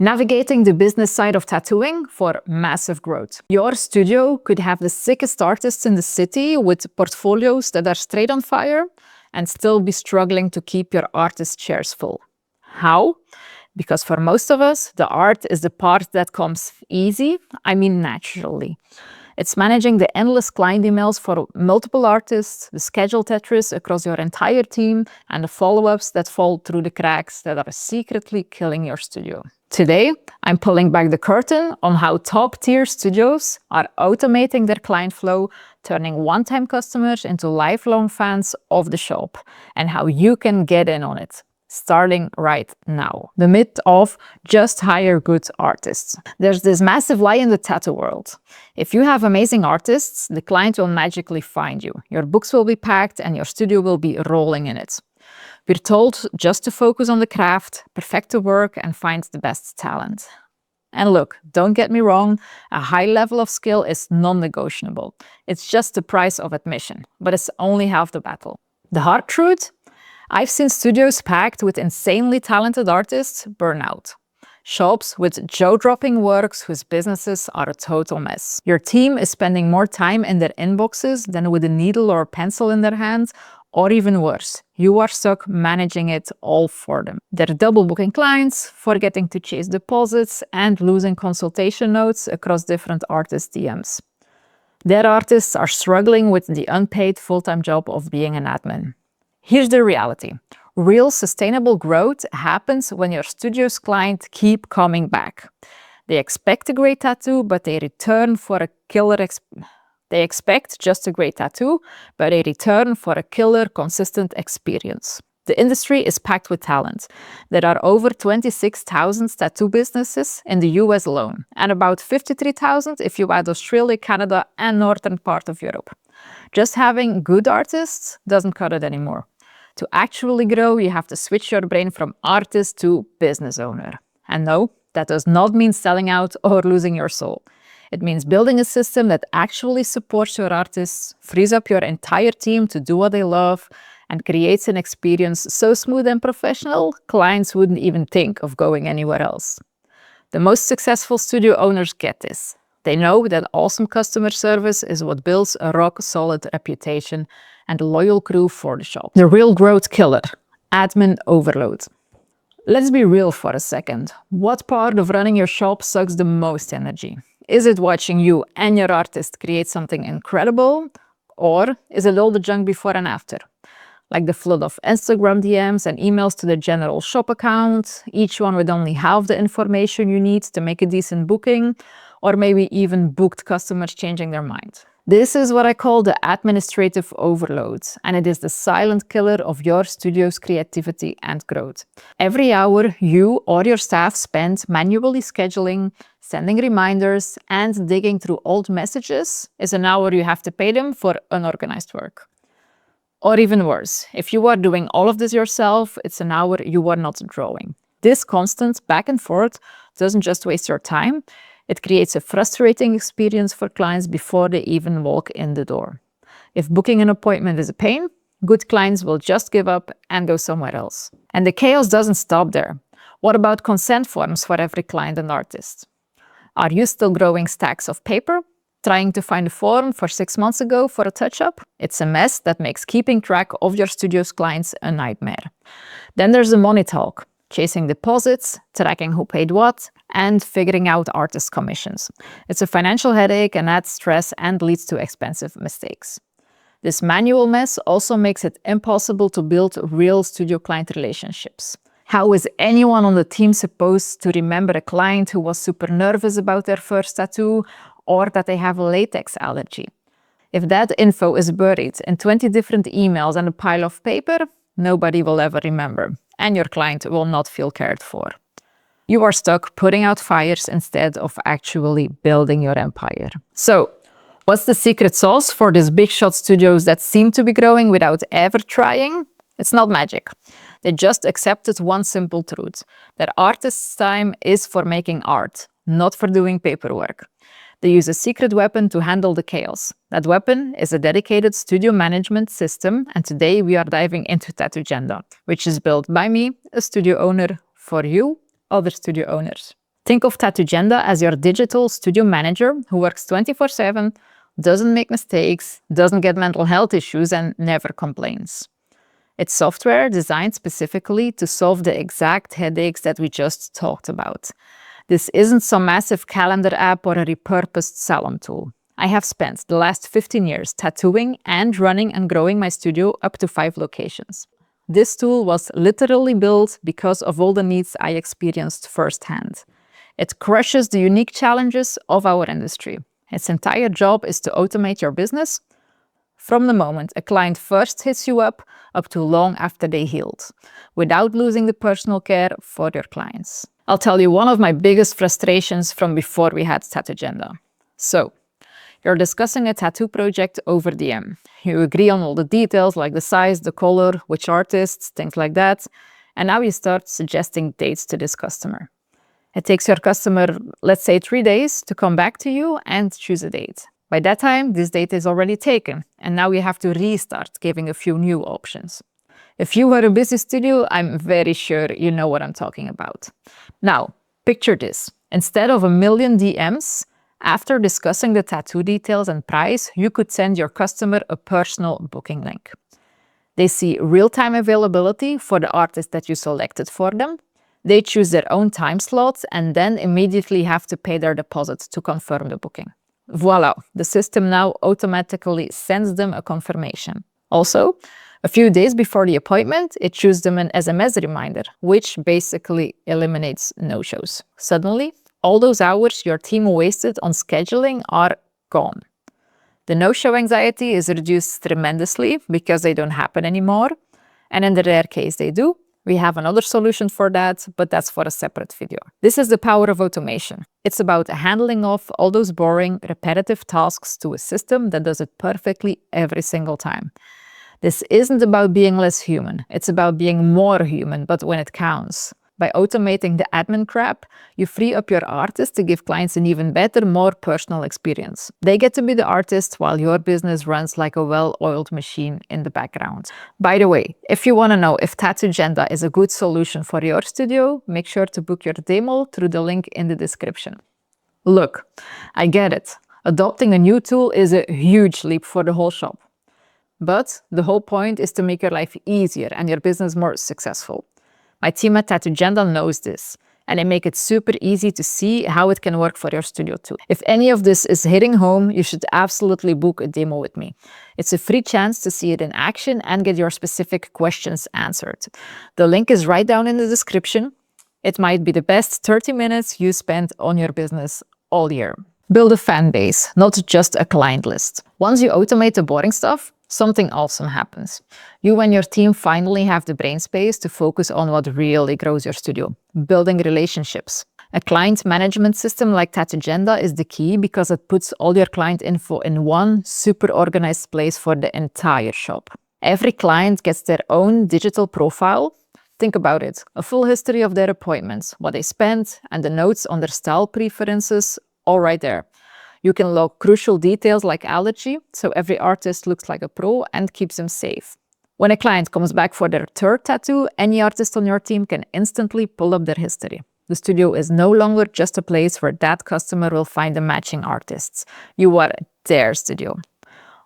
Navigating the business side of tattooing for massive growth. Your studio could have the sickest artists in the city with portfolios that are straight on fire and still be struggling to keep your artist chairs full. How? Because for most of us, the art is the part that comes easy, naturally. It's managing the endless client emails for multiple artists, the schedule Tetris across your entire team, and the follow-ups that fall through the cracks that are secretly killing your studio. Today, I'm pulling back the curtain on how top-tier studios are automating their client flow, turning one-time customers into lifelong fans of the shop, and how you can get in on it, starting right now. The myth of just hire good artists. There's this massive lie in the tattoo world. If you have amazing artists, the client will magically find you. Your books will be packed and your studio will be rolling in it. We're told just to focus on the craft, perfect the work, and find the best talent. And look, don't get me wrong, a high level of skill is non-negotiable. It's just the price of admission, but it's only half the battle. The hard truth? I've seen studios packed with insanely talented artists burn out. Shops with jaw-dropping works whose businesses are a total mess. Your team is spending more time in their inboxes than with a needle or a pencil in their hands, or even worse, you are stuck managing it all for them. They're double booking clients, forgetting to chase deposits, and losing consultation notes across different artist DMs. Their artists are struggling with the unpaid full-time job of being an admin. Here's the reality. Real sustainable growth happens when your studio's clients keep coming back. They expect a great tattoo, but they return for a killer They expect just a great tattoo, but they return for a killer, consistent experience. The industry is packed with talent. There are over 26,000 tattoo businesses in the US alone, and about 53,000 if you add Australia, Canada, and northern part of Europe. Just having good artists doesn't cut it anymore. To actually grow, you have to switch your brain from artist to business owner. And no, that does not mean selling out or losing your soul. It means building a system that actually supports your artists, frees up your entire team to do what they love, and creates an experience so smooth and professional, clients wouldn't even think of going anywhere else. The most successful studio owners get this. They know that awesome customer service is what builds a rock-solid reputation and a loyal crew for the shop. The real growth killer, admin overload. Let's be real for a second. What part of running your shop sucks the most energy? Is it watching you and your artist create something incredible? Or is it all the junk before and after? Like the flood of Instagram DMs and emails to the general shop account, each one with only half the information you need to make a decent booking, or maybe even booked customers changing their mind. This is what I call the administrative overload, and it is the silent killer of your studio's creativity and growth. Every hour you or your staff spend manually scheduling, sending reminders, and digging through old messages is an hour you have to pay them for unorganized work. Or even worse, if you are doing all of this yourself, it's an hour you are not drawing. This constant back and forth doesn't just waste your time, it creates a frustrating experience for clients before they even walk in the door. If booking an appointment is a pain, good clients will just give up and go somewhere else. And the chaos doesn't stop there. What about consent forms for every client and artist? Are you still growing stacks of paper? Trying to find a form for 6 months ago for a touch-up? It's a mess that makes keeping track of your studio's clients a nightmare. Then there's the money talk. Chasing deposits, tracking who paid what, and figuring out artist commissions. It's a financial headache and adds stress and leads to expensive mistakes. This manual mess also makes it impossible to build real studio-client relationships. How is anyone on the team supposed to remember a client who was super nervous about their first tattoo or that they have a latex allergy? If that info is buried in 20 different emails and a pile of paper, nobody will ever remember, and your client will not feel cared for. You are stuck putting out fires instead of actually building your empire. So, what's the secret sauce for these big shot studios that seem to be growing without ever trying? It's not magic. They just accepted one simple truth, that artists' time is for making art, not for doing paperwork. They use a secret weapon to handle the chaos. That weapon is a dedicated studio management system, and today we are diving into Tattoogenda, which is built by me, a studio owner, for you, other studio owners. Think of Tattoogenda as your digital studio manager who works 24/7, doesn't make mistakes, doesn't get mental health issues, and never complains. It's software designed specifically to solve the exact headaches that we just talked about. This isn't some massive calendar app or a repurposed salon tool. I have spent the last 15 years tattooing and running and growing my studio up to 5 locations. This tool was literally built because of all the needs I experienced firsthand. It crushes the unique challenges of our industry. Its entire job is to automate your business from the moment a client first hits you up to long after they healed, without losing the personal care for your clients. I'll tell you one of my biggest frustrations from before we had Tattoogenda. So, you're discussing a tattoo project over DM. You agree on all the details like the size, the color, which artists, things like that. And now you start suggesting dates to this customer. It takes your customer, let's say 3 days, to come back to you and choose a date. By that time, this date is already taken, and now you have to restart giving a few new options. If you were a busy studio, I'm very sure you know what I'm talking about. Now, picture this. Instead of a million DMs, after discussing the tattoo details and price, you could send your customer a personal booking link. They see real-time availability for the artist that you selected for them. They choose their own time slots and then immediately have to pay their deposit to confirm the booking. Voila, the system now automatically sends them a confirmation. Also, a few days before the appointment, it chooses them an SMS reminder, which basically eliminates no-shows. Suddenly, all those hours your team wasted on scheduling are gone. The no-show anxiety is reduced tremendously because they don't happen anymore. And in the rare case they do, we have another solution for that, but that's for a separate video. This is the power of automation. It's about handling off all those boring, repetitive tasks to a system that does it perfectly every single time. This isn't about being less human. It's about being more human, but when it counts. By automating the admin crap, you free up your artists to give clients an even better, more personal experience. They get to be the artist while your business runs like a well-oiled machine in the background. By the way, if you want to know if Tattoogenda is a good solution for your studio, make sure to book your demo through the link in the description. Look, I get it. Adopting a new tool is a huge leap for the whole shop. But the whole point is to make your life easier and your business more successful. My team at Tattoogenda knows this, and they make it super easy to see how it can work for your studio too. If any of this is hitting home, you should absolutely book a demo with me. It's a free chance to see it in action and get your specific questions answered. The link is right down in the description. It might be the best 30 minutes you spend on your business all year. Build a fan base, not just a client list. Once you automate the boring stuff, something awesome happens. You and your team finally have the brain space to focus on what really grows your studio, building relationships. A client management system like Tattoogenda is the key because it puts all your client info in one super organized place for the entire shop. Every client gets their own digital profile. Think about it, a full history of their appointments, what they spent, and the notes on their style preferences, all right there. You can log crucial details like allergy, so every artist looks like a pro and keeps them safe. When a client comes back for their third tattoo, any artist on your team can instantly pull up their history. The studio is no longer just a place where that customer will find the matching artists. You are their studio.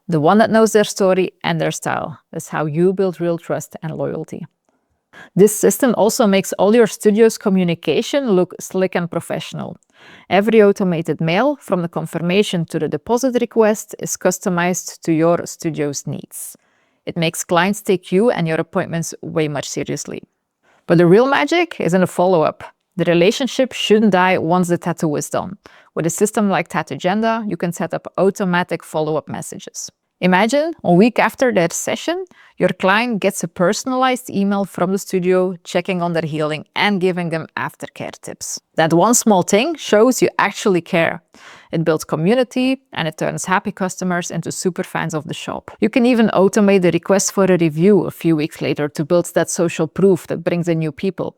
The one that knows their story and their style. That's how you build real trust and loyalty. This system also makes all your studio's communication look slick and professional. Every automated mail, from the confirmation to the deposit request, is customized to your studio's needs. It makes clients take you and your appointments way much seriously. But the real magic is in the follow-up. The relationship shouldn't die once the tattoo is done. With a system like Tattoogenda, you can set up automatic follow-up messages. Imagine a week after their session, your client gets a personalized email from the studio checking on their healing and giving them aftercare tips. That one small thing shows you actually care. It builds community and it turns happy customers into super fans of the shop. You can even automate the request for a review a few weeks later to build that social proof that brings in new people.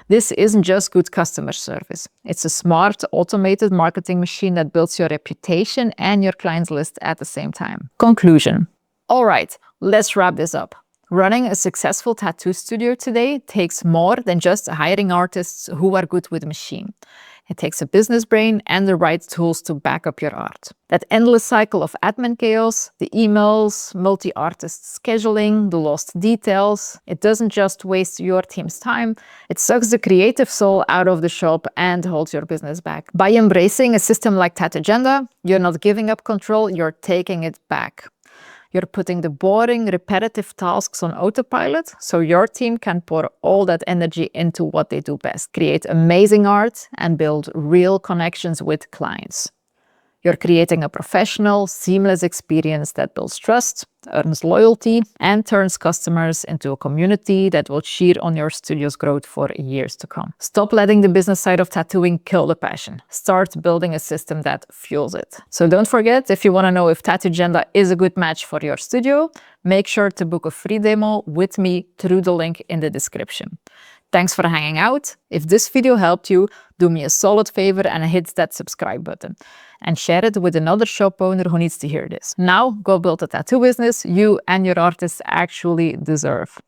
This isn't just good customer service. It's a smart, automated marketing machine that builds your reputation and your clients list at the same time. Conclusion. All right, let's wrap this up. Running a successful tattoo studio today takes more than just hiring artists who are good with a machine. It takes a business brain and the right tools to back up your art. That endless cycle of admin chaos, the emails, multi-artist scheduling, the lost details, it doesn't just waste your team's time, it sucks the creative soul out of the shop and holds your business back. By embracing a system like Tattoogenda, you're not giving up control, you're taking it back. You're putting the boring, repetitive tasks on autopilot so your team can pour all that energy into what they do best. Create amazing art and build real connections with clients. You're creating a professional, seamless experience that builds trust, earns loyalty, and turns customers into a community that will cheer on your studio's growth for years to come. Stop letting the business side of tattooing kill the passion. Start building a system that fuels it. So don't forget, if you want to know if Tattoogenda is a good match for your studio, make sure to book a free demo with me through the link in the description. Thanks for hanging out. If this video helped you, do me a solid favor and hit that subscribe button. And share it with another shop owner who needs to hear this. Now, go build a tattoo business you and your artists actually deserve.